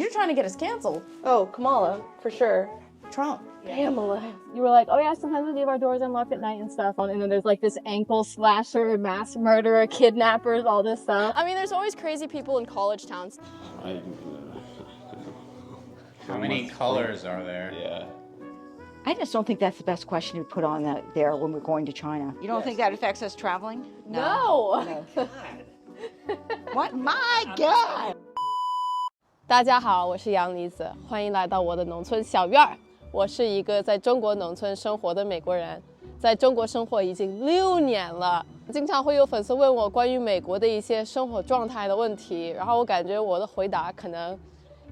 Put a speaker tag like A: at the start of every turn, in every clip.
A: You're trying to get us canceled.
B: Oh, Kamala, for sure.
A: Trump.
B: Pamela.
C: You were like, oh yeah, sometimes we leave our doors unlocked at night and stuff. And then there's like this ankle slasher, mass murderer, kidnappers, all this stuff.
D: I mean, there's always crazy people in college towns.
E: How many colors are there?
F: Yeah.
G: I just don't think that's the best question to put on there when we're going to China. You don't think that affects us traveling?
C: No.
G: What? My God!
D: 大家好，我是杨妮子，欢迎来到我的农村小院儿。我是一个在中国农村生活的美国人，在中国生活已经6年了。经常会有粉丝问我关于美国的一些生活状态的问题，然后我感觉我的回答可能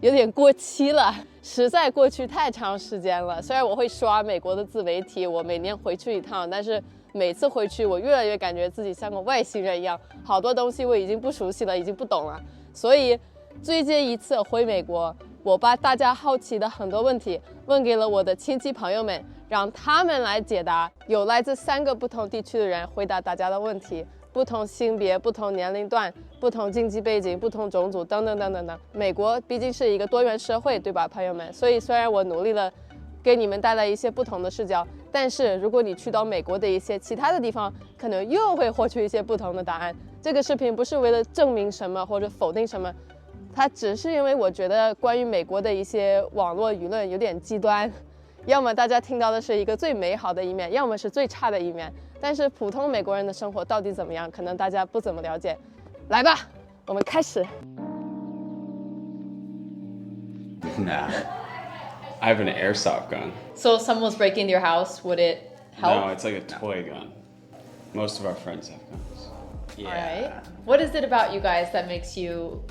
D: 有点过期了，实在过去太长时间了。虽然我会刷美国的自媒体，我每年回去一趟，但是每次回去我越来越感觉自己像个外星人一样，好多东西我已经不熟悉了，已经不懂了。所以最近一次回美国，我把大家好奇的很多问题问给了我的亲戚朋友们，让他们来解答。有来自3个不同地区的人回答大家的问题，不同性别、不同年龄段、不同经济背景、不同种族等等等等等。美国毕竟是一个多元社会，对吧，朋友们？所以虽然我努力了给你们带来一些不同的视角，但是如果你去到美国的一些其他的地方，可能又会获取一些不同的答案。这个视频不是为了证明什么或者否定什么，它只是因为我觉得关于美国的一些网络舆论有点极端，要么大家听到的是一个最美好的一面，要么是最差的一面。但是普通美国人的生活到底怎么样，可能大家不怎么了解。来吧，我们开始。
F: Nah. I have an airsoft gun.
H: So if someone was breaking into your house, would it help?
F: No, it's like a toy gun. Most of our friends have guns.
E: Yeah.
H: All right. What is it about you guys that makes you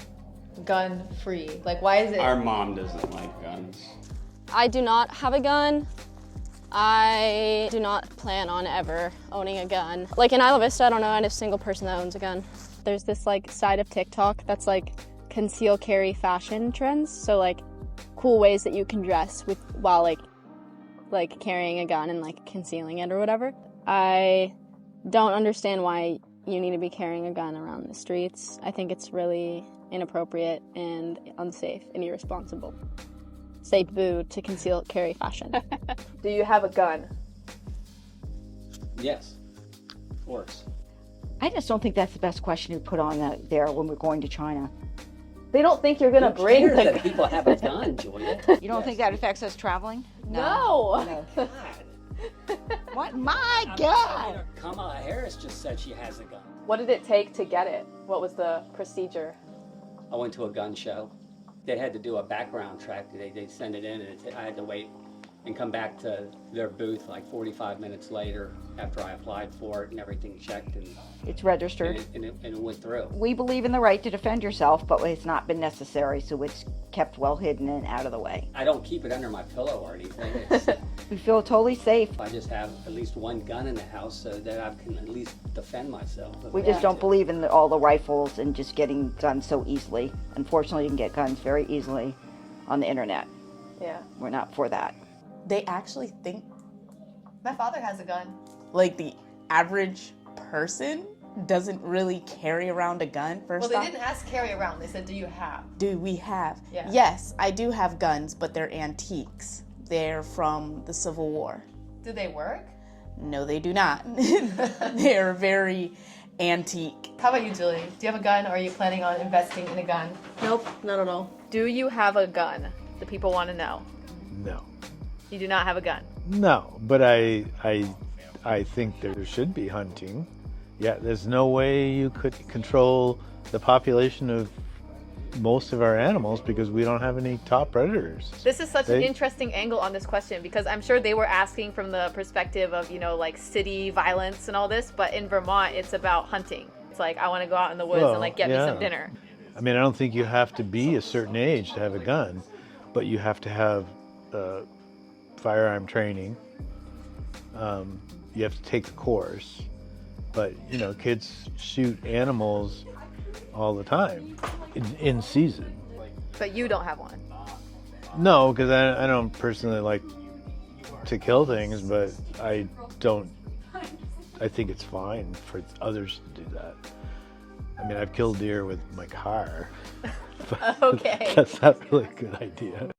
H: gun free? Like, why is it?
F: Our mom doesn't like guns.
D: I do not have a gun. I do not plan on ever owning a gun. Like in Isla Vista, I don't know any single person that owns a gun. There's this like side of TikTok that's like conceal carry fashion trends. So like cool ways that you can dress with while like carrying a gun and like concealing it or whatever. I don't understand why you need to be carrying a gun around the streets. I think it's really inappropriate and unsafe and irresponsible. Say boo to conceal carry fashion.
C: Do you have a gun?
E: Yes, of course.
G: I just don't think that's the best question to put on there when we're going to China.
C: They don't think you're gonna
B: Who
C: bring
B: cares
C: the
B: that people have a gun, Julia?
G: You don't think that affects us traveling?
C: No.
B: God.
G: What? My God!
B: Kamala Harris just said she has a gun.
C: What did it take to get it? What was the procedure?
B: I went to a gun show. They had to do a background check. They send it in, and I had to wait and come back to their booth like 45 minutes later after I applied for it and everything checked and
G: It's registered.
B: it went through.
G: We believe in the right to defend yourself, but it's not been necessary, so it's kept well hidden and out of the way.
B: I don't keep it under my pillow or anything. It's,
G: We feel totally safe.
B: I just have at least one gun in the house so that I can at least defend myself.
G: We just don't believe in all the rifles and just getting guns so easily. Unfortunately, you can get guns very easily on the internet.
C: Yeah.
G: We're not for that.
A: They actually think my father has a gun. Like the average person doesn't really carry around a gun.
H: Well, they didn't ask carry around. They said, do you have?
A: Do we have?
H: Yeah.
A: Yes, I do have guns, but they're antiques. They're from the Civil War.
H: Do they work?
A: No, they do not. They're very antique.
H: How about you, Julie? Do you have a gun, or are you planning on investing in a gun?
C: Nope, not at all. Do you have a gun? The people want to know.
I: No.
C: You do not have a gun.
I: No, but I think there should be hunting. Yeah, there's no way you could control the population of most of our animals because we don't have any top predators.
C: This is such an interesting angle on this question because I'm sure they were asking from the perspective of, like city violence and all this, but in Vermont, it's about hunting. It's like, I want to go out in the woods and like get me some dinner.
I: I mean, I don't think you have to be a certain age to have a gun, but you have to have firearm training. You have to take the course, but kids shoot animals all the time in season.
C: But you don't have one.
I: No, because I don't personally like to kill things, but I think it's fine for others to do that. I mean, I've killed deer with my car. But
C: Okay.
I: that's not really a good idea.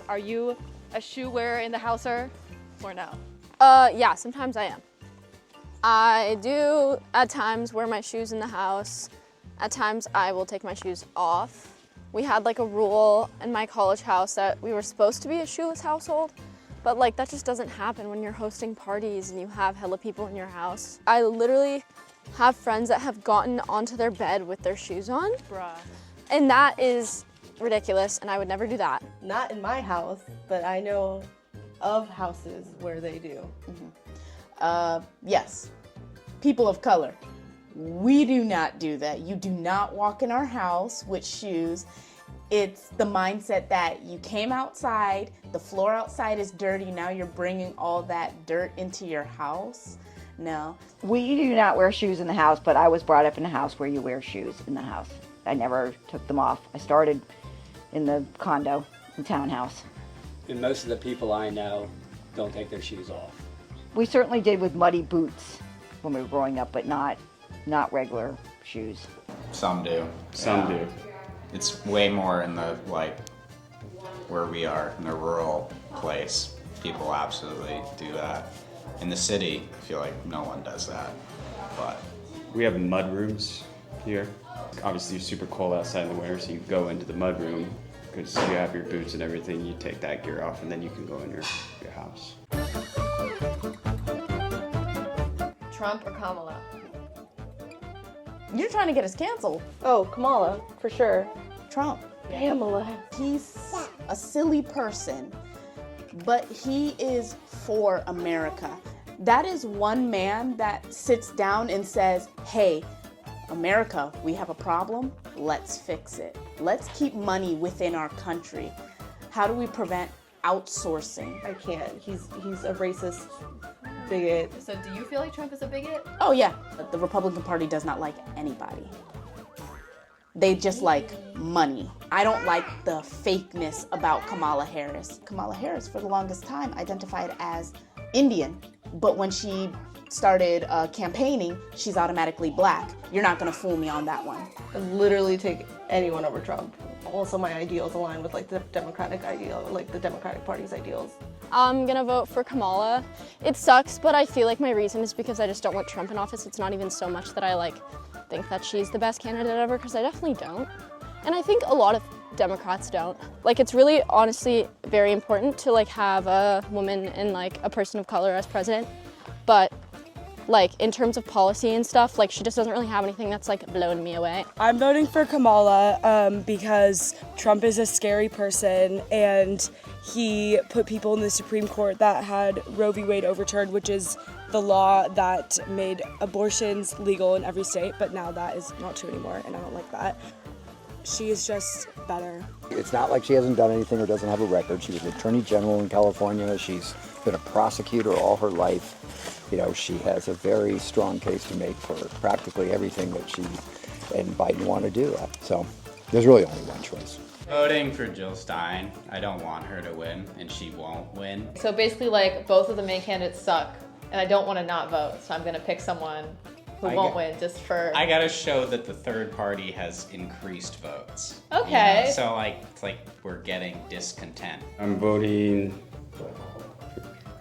H: Are you a shoe wearer in the houser or no?
D: Yeah, sometimes I am. I do at times wear my shoes in the house. At times I will take my shoes off. We had like a rule in my college house that we were supposed to be a shoeless household, but like that just doesn't happen when you're hosting parties and you have hella people in your house. I literally have friends that have gotten onto their bed with their shoes on.
H: Bruh.
D: And that is ridiculous, and I would never do that.
J: Not in my house, but I know of houses where they do.
A: Yes, people of color. We do not do that. You do not walk in our house with shoes. It's the mindset that you came outside, the floor outside is dirty, now you're bringing all that dirt into your house. No.
G: We do not wear shoes in the house, but I was brought up in a house where you wear shoes in the house. I never took them off. I started in the condo, the townhouse.
B: And most of the people I know don't take their shoes off.
G: We certainly did with muddy boots when we were growing up, but not regular shoes.
E: Some do.
F: Some do.
E: It's way more in the, like, where we are, in the rural place. People absolutely do that. In the city, I feel like no one does that, but.
F: We have mud rooms here. Obviously, it's super cold outside in the winter, so you go into the mud room because you have your boots and everything. You take that gear off, and then you can go in your house.
H: Trump or Kamala?
A: You're trying to get us canceled.
J: Oh, Kamala, for sure.
A: Trump.
J: Pamela.
A: He's a silly person, but he is for America. That is one man that sits down and says, hey, America, we have a problem, let's fix it. Let's keep money within our country. How do we prevent outsourcing?
J: I can't. He's a racist bigot.
H: So do you feel like Trump is a bigot?
A: Oh yeah, the Republican Party does not like anybody. They just like money. I don't like the fakeness about Kamala Harris. Kamala Harris, for the longest time, identified as Indian, but when she started campaigning, she's automatically black. You're not gonna fool me on that one.
J: I'd literally take anyone over Trump. Also, my ideals align with like the Democratic ideal, like the Democratic Party's ideals.
D: I'm gonna vote for Kamala. It sucks, but I feel like my reason is because I just don't want Trump in office. It's not even so much that I like think that she's the best candidate ever, because I definitely don't. And I think a lot of Democrats don't. Like, it's really honestly very important to like have a woman and like a person of color as president, but like in terms of policy and stuff, like she just doesn't really have anything that's like blowing me away.
K: I'm voting for Kamala because Trump is a scary person and he put people in the Supreme Court that had Roe v. Wade overturned, which is the law that made abortions legal in every state, but now that is not true anymore, and I don't like that. She is just better.
L: It's not like she hasn't done anything or doesn't have a record. She was an attorney general in California. She's been a prosecutor all her life. You know, she has a very strong case to make for practically everything that she and Biden want to do. So there's really only one choice.
E: Voting for Jill Stein. I don't want her to win, and she won't win.
H: So basically, like, both of the main candidates suck, and I don't want to not vote, so I'm gonna pick someone who won't win just for...
E: I gotta show that the third party has increased votes.
H: Okay.
E: You know? So like, it's like we're getting discontent.
F: I'm voting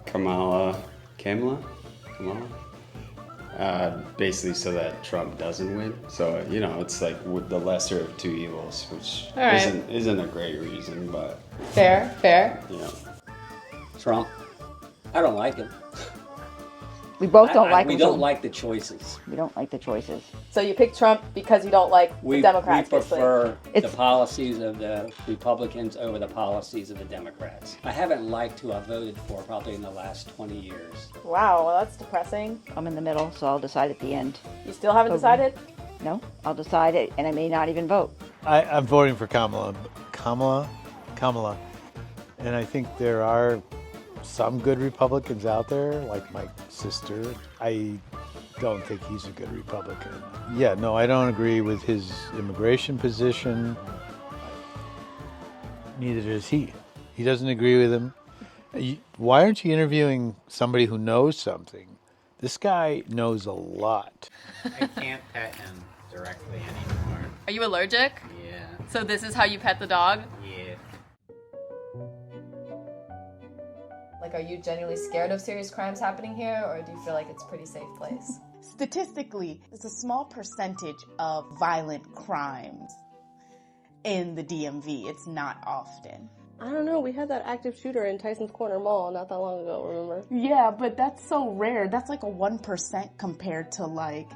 F: Kamala. Basically so that Trump doesn't win. So, you know, it's like with the lesser of two evils, which isn't a great reason, but...
H: Fair.
F: Yeah.
B: Trump. I don't like him.
G: We both don't like
B: We
G: him.
B: don't like the choices.
G: We don't like the choices.
H: So you pick Trump because you don't like the Democrats,
B: We
H: basically.
B: prefer the policies of the Republicans over the policies of the Democrats. I haven't liked who I voted for probably in the last 20 years.
H: Wow, well that's depressing.
G: I'm in the middle, so I'll decide at the end.
H: You still haven't decided?
G: No, I'll decide it, and I may not even vote.
I: I'm voting for Kamala. Kamala. And I think there are some good Republicans out there, like my sister. I don't think he's a good Republican. Yeah, no, I don't agree with his immigration position. Neither does he. He doesn't agree with him. Why aren't you interviewing somebody who knows something This guy knows a lot.
E: I can't pet him directly anymore.
H: Are you allergic?
E: Yeah.
H: So this is how you pet the dog?
E: Yeah.
C: Like, are you genuinely scared of serious crimes happening here, or do you feel like it's a pretty safe place?
A: Statistically, it's a small percentage of violent crimes in the DMV. It's not often.
J: I don't know. We had that active shooter in Tyson's Corner Mall not that long ago, remember?
A: Yeah, but that's so rare. That's like a 1% compared to like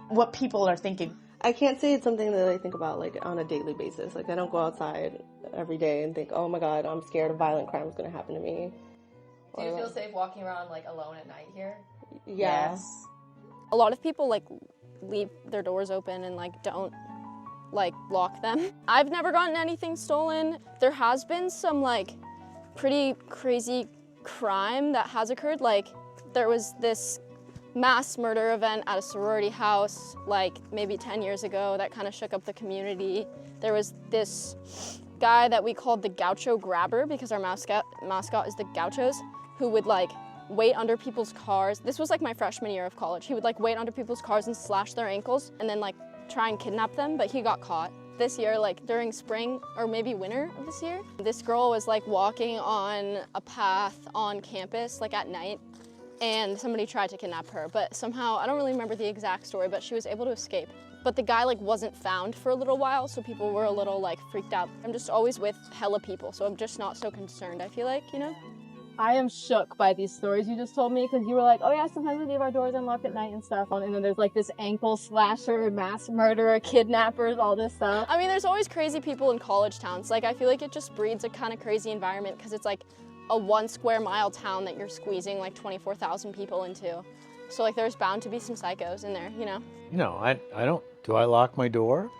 A: what people are thinking.
J: I can't say it's something that I think about like on a daily basis. Like I don't go outside every day and think, oh my God, I'm scared a violent crime is going to happen to me.
C: Do you feel safe walking around like alone at night here?
J: Yes.
M: A lot of people like leave their doors open and like don't like lock them. I've never gotten anything stolen. There has been some like pretty crazy crime that has occurred. Like there was this mass murder event at a sorority house like maybe 10 years ago that kind of shook up the community. There was this guy that we called the Gaucho Grabber because our mascot is the Gauchos, who would like wait under people's cars. This was like my freshman year of college. He would like wait under people's cars and slash their ankles and then like try and kidnap them, but he got caught. This year, like during spring or maybe winter of this year, this girl was like walking on a path on campus like at night, and somebody tried to kidnap her, but somehow, I don't really remember the exact story, but she was able to escape. But the guy like wasn't found for a little while, so people were a little like freaked out. I'm just always with hella people, so I'm just not so concerned, I feel like, you know?
D: I am shook by these stories you just told me, because you were like, oh yeah, sometimes we leave our doors unlocked at night and stuff. And then there's like this ankle slasher, mass murderer, kidnappers, all this stuff.
M: I mean, there's always crazy people in college towns. Like, I feel like it just breeds a kind of crazy environment because it's like a 1 square mile town that you're squeezing like 24,000 people into. So like there's bound to be some psychos in there, you know?
I: You know, I don't, do I lock my door?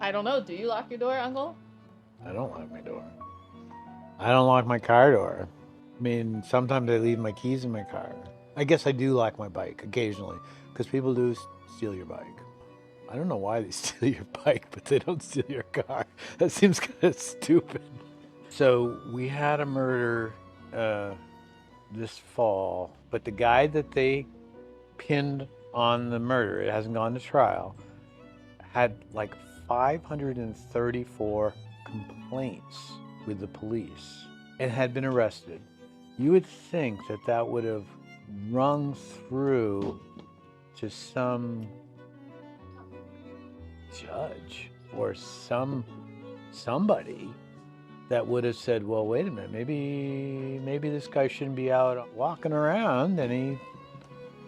H: I don't know. Do you lock your door, Uncle?
I: I don't lock my door. I don't lock my car door. I mean, sometimes I leave my keys in my car. I guess I do lock my bike occasionally, because people do steal your bike. I don't know why they steal your bike, but they don't steal your car. That seems kind of stupid. So we had a murder this fall, but the guy that they pinned on the murder, it hasn't gone to trial, had like 534 complaints with the police and had been arrested. You would think that that would have rung through to some judge or somebody that would have said, well, wait a minute, maybe this guy shouldn't be out walking around, and he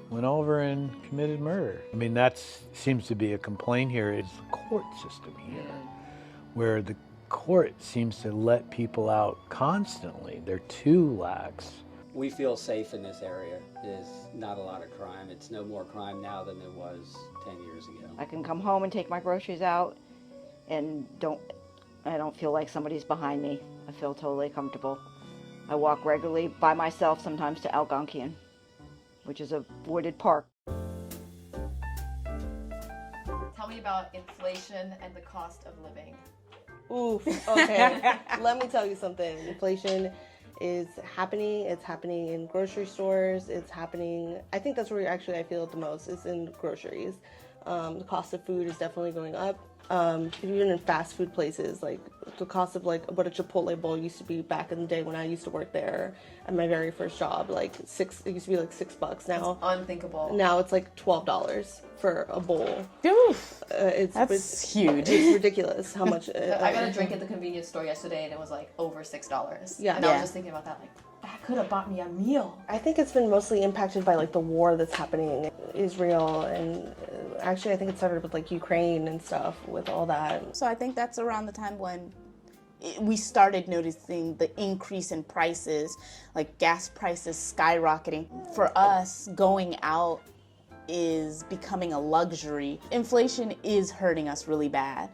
I: went over and committed murder. I mean, that seems to be a complaint here. It's the court system here, where the court seems to let people out constantly. They're too lax.
B: We feel safe in this area. There's not a lot of crime. It's no more crime now than there was 10 years ago.
G: I can come home and take my groceries out and I don't feel like somebody's behind me. I feel totally comfortable. I walk regularly by myself sometimes to Algonquian, which is a wooded park.
C: Tell me about inflation and the cost of living.
J: Oof, okay. Let me tell you something. Inflation is happening. It's happening in grocery stores. It's happening, I think that's where actually I feel it the most, is in groceries. The cost of food is definitely going up. Even in fast food places, like the cost of like what a Chipotle bowl used to be back in the day when I used to work there at my very first job, like it used to be like $6 now.
C: It's unthinkable.
J: Now it's like $12 for a bowl.
A: Oof,
J: it's
A: huge.
J: It's ridiculous how much.
C: I got a drink at the convenience store yesterday and it was like over $6.
J: Yeah.
C: And I was just thinking about that, like, that could have bought me a meal.
J: I think it's been mostly impacted by like the war that's happening in Israel, and actually I think it started with like Ukraine and stuff with all that.
A: So I think that's around the time when we started noticing the increase in prices, like gas prices skyrocketing. For us, going out is becoming a luxury. Inflation is hurting us really bad,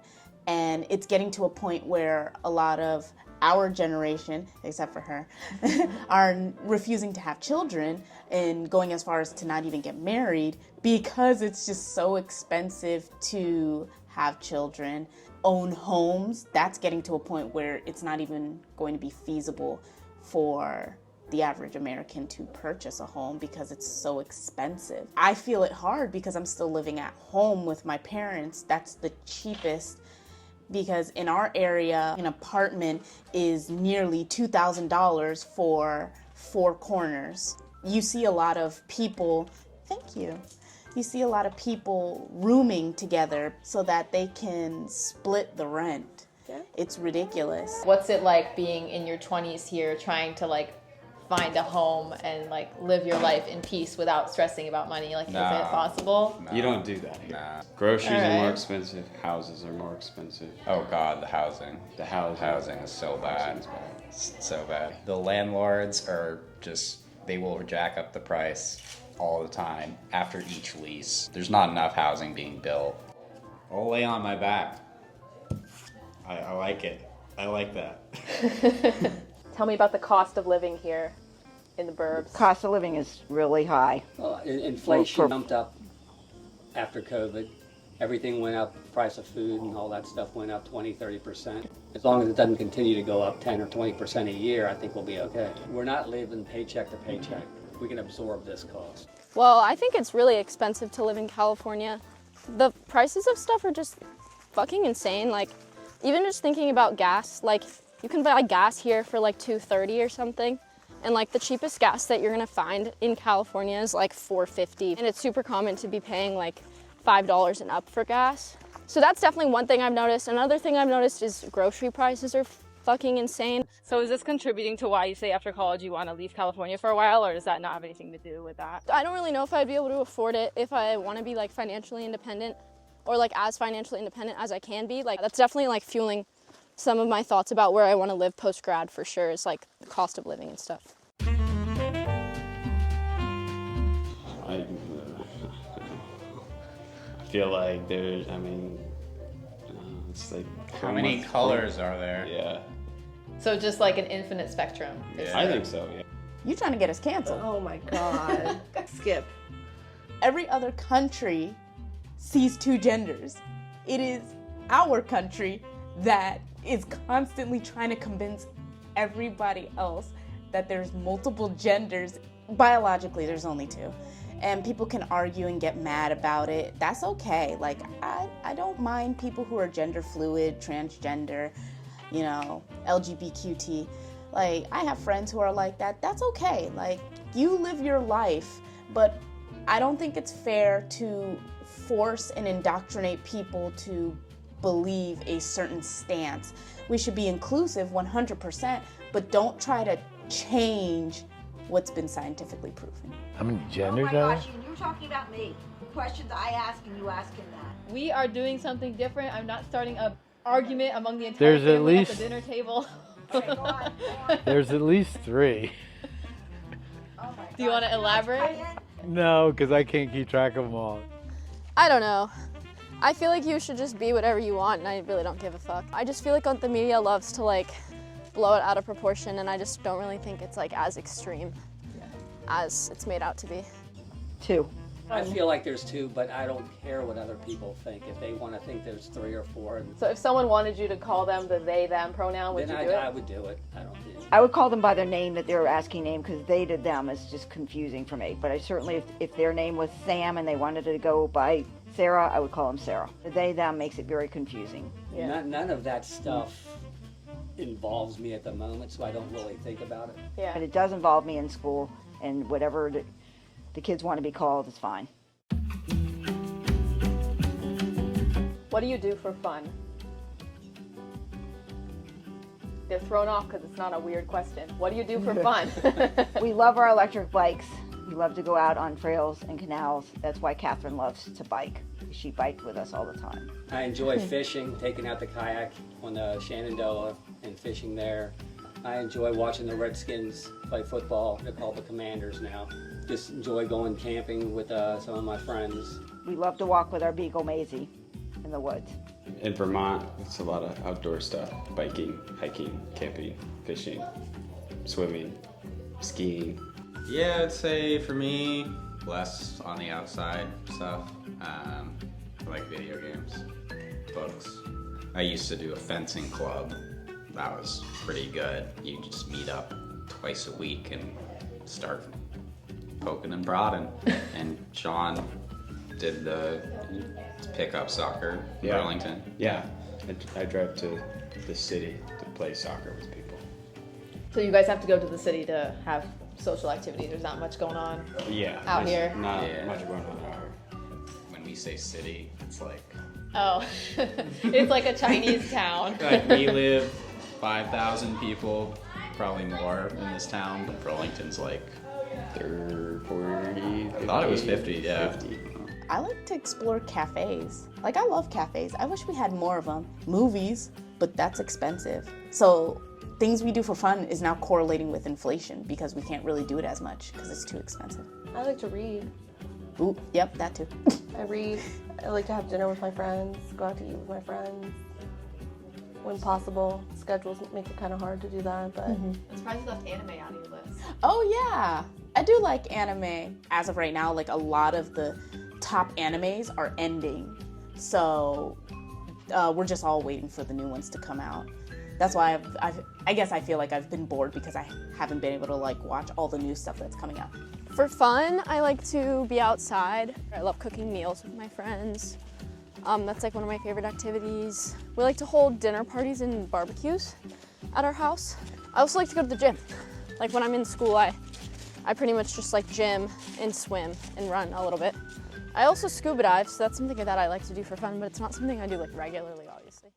A: and it's getting to a point where a lot of our generation, except for her, are refusing to have children and going as far as to not even get married because it's just so expensive to have children. Own homes, that's getting to a point where it's not even going to be feasible for the average American to purchase a home because it's so expensive. I feel it hard because I'm still living at home with my parents. That's the cheapest, because in our area, an apartment is nearly $2,000 for 4 corners. You see a lot of people, thank you. You see a lot of people rooming together so that they can split the rent. Yeah. It's ridiculous.
H: What's it like being in your 20s here, trying to like find a home and like live your life in peace without stressing about money? Like,
F: Nah.
H: is it possible?
F: You don't do that here. Groceries are more expensive. Houses are more expensive.
E: Oh God, the housing.
F: The housing
E: is so bad. It's so bad. The landlords are just, they will jack up the price all the time after each lease. There's not enough housing being built. I'll lay on my back. I like it. I like that.
C: Tell me about the cost of living here in the burbs.
G: Cost of living is really high.
B: Well, inflation jumped up after COVID. Everything went up, price of food and all that stuff went up 20-30%. As long as it doesn't continue to go up 10 or 20% a year, I think we'll be okay. We're not living paycheck to paycheck. We can absorb this cost.
M: Well, I think it's really expensive to live in California. The prices of stuff are just fucking insane. Like, even just thinking about gas, like, you can buy gas here for like $2.30 or something. And like the cheapest gas that you're gonna find in California is like $4.50. And it's super common to be paying like $5 and up for gas. So that's definitely one thing I've noticed. Another thing I've noticed is grocery prices are fucking insane.
C: So is this contributing to why you say after college you want to leave California for a while, or does that not have anything to do with that?
M: I don't really know if I'd be able to afford it if I want to be like financially independent, or like as financially independent as I can be. Like, that's definitely like fueling some of my thoughts about where I want to live post-grad for sure, is like the cost of living and stuff.
F: I feel like there's, it's like...
E: How many colors are there?
F: Yeah.
H: So just like an infinite spectrum.
F: Yeah. I think so, yeah.
A: You trying to get us canceled.
J: Oh my God. Skip.
A: Every other country sees 2 genders. It is our country that is constantly trying to convince everybody else that there's multiple genders. Biologically, there's only 2. And people can argue and get mad about it. That's okay. Like, I don't mind people who are gender fluid, transgender, you know, LGBTQ. Like, I have friends who are like that. That's okay. Like, you live your life, but I don't think it's fair to force and indoctrinate people to believe a certain stance. We should be inclusive 100%, but don't try to change what's been scientifically proven.
I: How many genders
N: Oh my
I: are
N: gosh, and you were talking about me. The questions I ask and you asking that.
H: We are doing something different. I'm not starting an argument among the entire
I: There's at
H: family
I: least-
H: at the dinner table.
N: Okay, go on, go on.
I: There's at least 3.
N: Oh my
H: Do you want to elaborate?
I: No, because I can't keep track of them all.
M: I don't know. I feel like you should just be whatever you want, and I really don't give a fuck. I just feel like the media loves to like blow it out of proportion, and I just don't really think it's like as extreme as it's made out to be.
G: 2.
B: I feel like there's 2, but I don't care what other people think. If they want to think there's 3 or 4,
C: So if someone wanted you to call them the they them pronoun, would
B: then
C: you do
B: I
C: it?
B: would do it. I don't think.
G: I would call them by their name that they're asking name, because they to them is just confusing for me. But I certainly, if their name was Sam and they wanted to go by Sarah, I would call them Sarah. They them makes it very confusing.
C: Yeah.
B: None of that stuff involves me at the moment, so I don't really think about it.
C: Yeah.
G: But it does involve me in school, and whatever the kids want to be called is fine.
C: What do you do for fun? They're thrown off because it's not a weird question. What do you do for fun?
G: We love our electric bikes. We love to go out on trails and canals. That's why Katherine loves to bike. She biked with us all the time.
B: I enjoy fishing, taking out the kayak on the Shenandoah and fishing there. I enjoy watching the Redskins play football. They're called the Commanders now. Just enjoy going camping with some of my friends.
G: We love to walk with our beagle Maisie in the woods.
F: In Vermont, it's a lot of outdoor stuff. Biking, hiking, camping, fishing, swimming, skiing.
E: Yeah, I'd say for me, less on the outside stuff. I like video games, books. I used to do a fencing club. That was pretty good. You just meet up twice a week and start poking and prodding. And Sean did the pickup soccer in Burlington.
F: Yeah, I drove to the city to play soccer with people.
C: So you guys have to go to the city to have social activity. There's not much going on out here.
F: Not much going on out here.
E: When we say city, it's like...
C: Oh, it's like a Chinese town.
E: Like we live 5,000 people, probably more in this town. But Burlington's like
F: 40, 50.
E: I thought it was 50, yeah.
F: 50.
A: I like to explore cafes. Like, I love cafes. I wish we had more of them. Movies, but that's expensive. So things we do for fun is now correlating with inflation because we can't really do it as much because it's too expensive.
J: I like to read.
A: Ooh, yep, that too.
J: I read. I like to have dinner with my friends, go out to eat with my friends. When possible. Schedules make it kind of hard to do that, but...
C: I'm surprised you left anime out of your list.
A: Oh yeah, I do like anime. As of right now, like a lot of the top animes are ending. So we're just all waiting for the new ones to come out. That's why I guess I feel like I've been bored because I haven't been able to like watch all the new stuff that's coming out.
M: For fun, I like to be outside. I love cooking meals with my friends. That's like one of my favorite activities. We like to hold dinner parties and barbecues at our house. I also like to go to the gym. Like when I'm in school, I pretty much just like gym and swim and run a little bit. I also scuba dive, so that's something that I like to do for fun, but it's not something I do like regularly, obviously.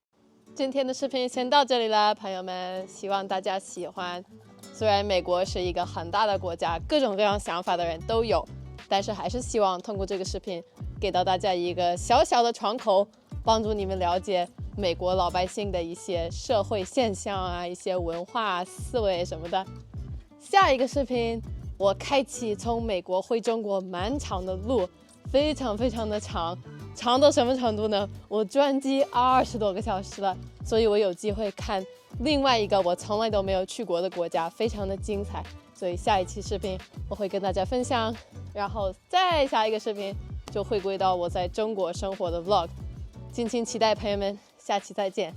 D: 今天的视频先到这里了，朋友们，希望大家喜欢。虽然美国是一个很大的国家，各种各样想法的人都有，但是还是希望通过这个视频给到大家一个小小的窗口，帮助你们了解美国老百姓的一些社会现象啊，一些文化思维什么的。下一个视频，我开启从美国回中国漫长的路，非常非常的长，长到什么程度呢？我专机20多个小时了，所以我有机会看另外一个我从来都没有去过的国家，非常的精彩。所以下一期视频我会跟大家分享，然后再下一个视频就回归到我在中国生活的 vlog， 敬请期待，朋友们，下期再见。